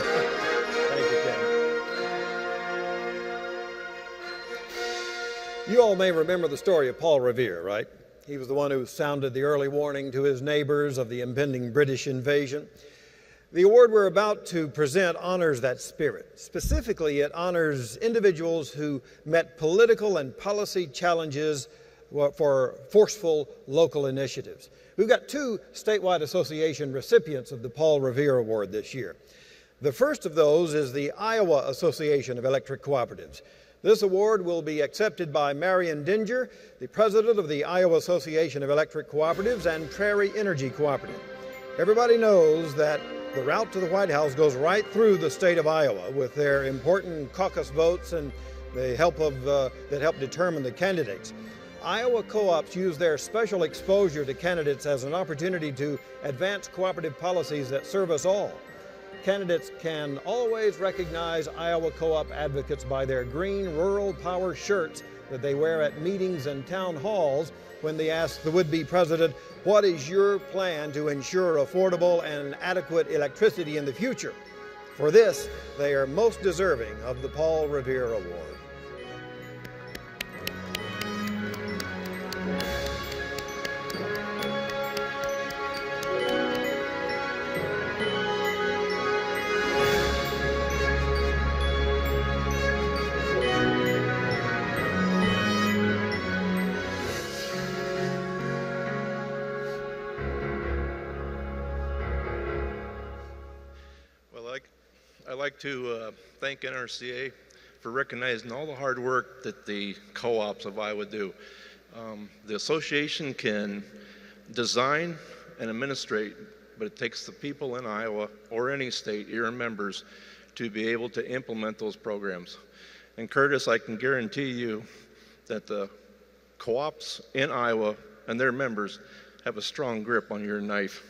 Thank you, Ken. You all may remember the story of Paul Revere, right? He was the one who sounded the early warning to his neighbors of the impending British invasion. The award we're about to present honors that spirit. Specifically, it honors individuals who met political and policy challenges for forceful local initiatives. We've got 2 statewide association recipients of the Paul Revere Award this year. The first of those is the Iowa Association of Electric Cooperatives. This award will be accepted by Marion Dinger, the president of the Iowa Association of Electric Cooperatives and Prairie Energy Cooperative. Everybody knows that the route to the White House goes right through the state of Iowa with their important caucus votes and the help that help determine the candidates. Iowa co-ops use their special exposure to candidates as an opportunity to advance cooperative policies that serve us all. Candidates can always recognize Iowa co-op advocates by their green rural power shirts that they wear at meetings and town halls when they ask the would-be president, what is your plan to ensure affordable and adequate electricity in the future? For this, they are most deserving of the Paul Revere Award. I'd like to thank NRCA for recognizing all the hard work that the co-ops of Iowa do. The association can design and administrate, but it takes the people in Iowa or any state, your members, to be able to implement those programs. And Curtis, I can guarantee you that the co-ops in Iowa and their members have a strong grip on your knife.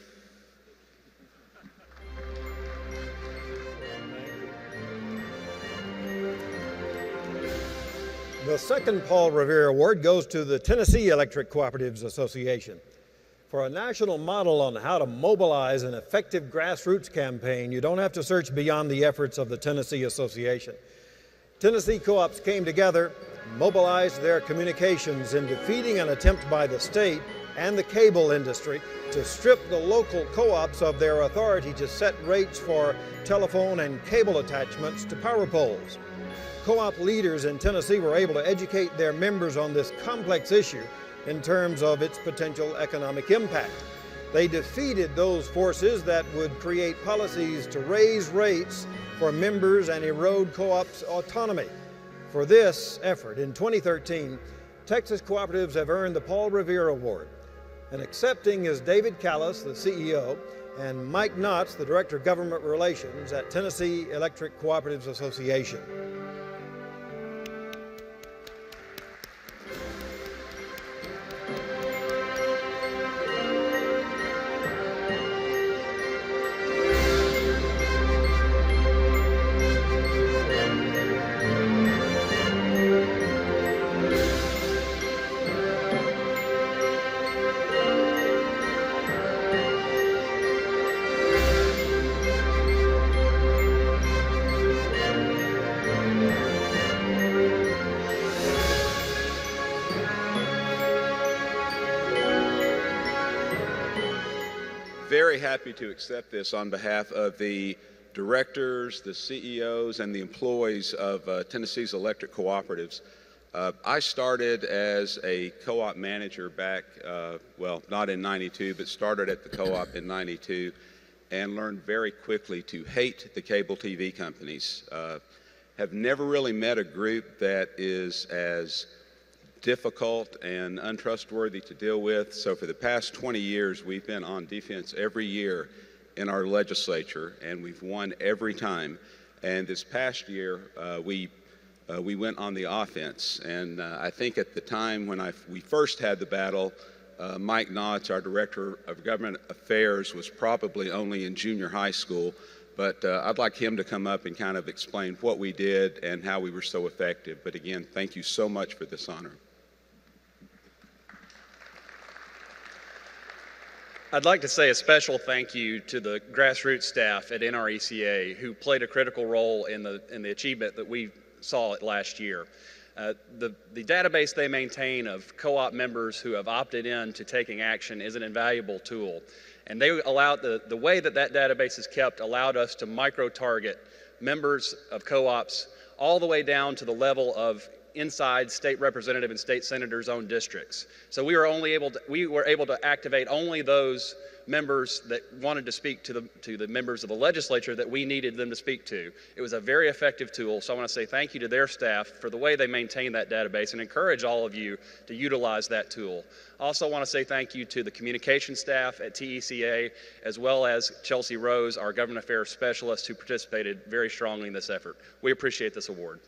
The second Paul Revere Award goes to the Tennessee Electric Cooperatives Association. For a national model on how to mobilize an effective grassroots campaign, you don't have to search beyond the efforts of the Tennessee Association. Tennessee co-ops came together, mobilized their communications in defeating an attempt by the state and the cable industry to strip the local co-ops of their authority to set rates for telephone and cable attachments to power poles. Co-op leaders in Tennessee were able to educate their members on this complex issue in terms of its potential economic impact. They defeated those forces that would create policies to raise rates for members and erode co-ops' autonomy. For this effort, in 2013, Texas cooperatives have earned the Paul Revere Award. And accepting is David Callis, the CEO, and Mike Knotts, the Director of Government Relations at Tennessee Electric Cooperatives Association. Very happy to accept this on behalf of the directors, the CEOs, and the employees of Tennessee's electric cooperatives. I started as a co-op manager back, well, not in 92, but started at the co-op in 92 and learned very quickly to hate the cable TV companies. Have never really met a group that is as difficult and untrustworthy to deal with. So for the past 20 years, we've been on defense every year in our legislature, and we've won every time. And this past year, we went on the offense. And I think at the time when we first had the battle, Mike Knotts, our Director of Government Affairs, was probably only in junior high school. But I'd like him to come up and kind of explain what we did and how we were so effective. But again, thank you so much for this honor. I'd like to say a special thank you to the Grassroots staff at NRECA who played a critical role in the achievement that we saw last year. The database they maintain of co-op members who have opted in to taking action is an invaluable tool. And they allowed the way that database is kept allowed us to micro-target members of co-ops all the way down to the level of inside state representative and state senators' own districts. So we were able to activate only those members that wanted to speak to the members of the legislature that we needed them to speak to. It was a very effective tool, so I want to say thank you to their staff for the way they maintain that database and encourage all of you to utilize that tool. I also want to say thank you to the communication staff at TECA, as well as Chelsea Rose, our government affairs specialist, who participated very strongly in this effort. We appreciate this award.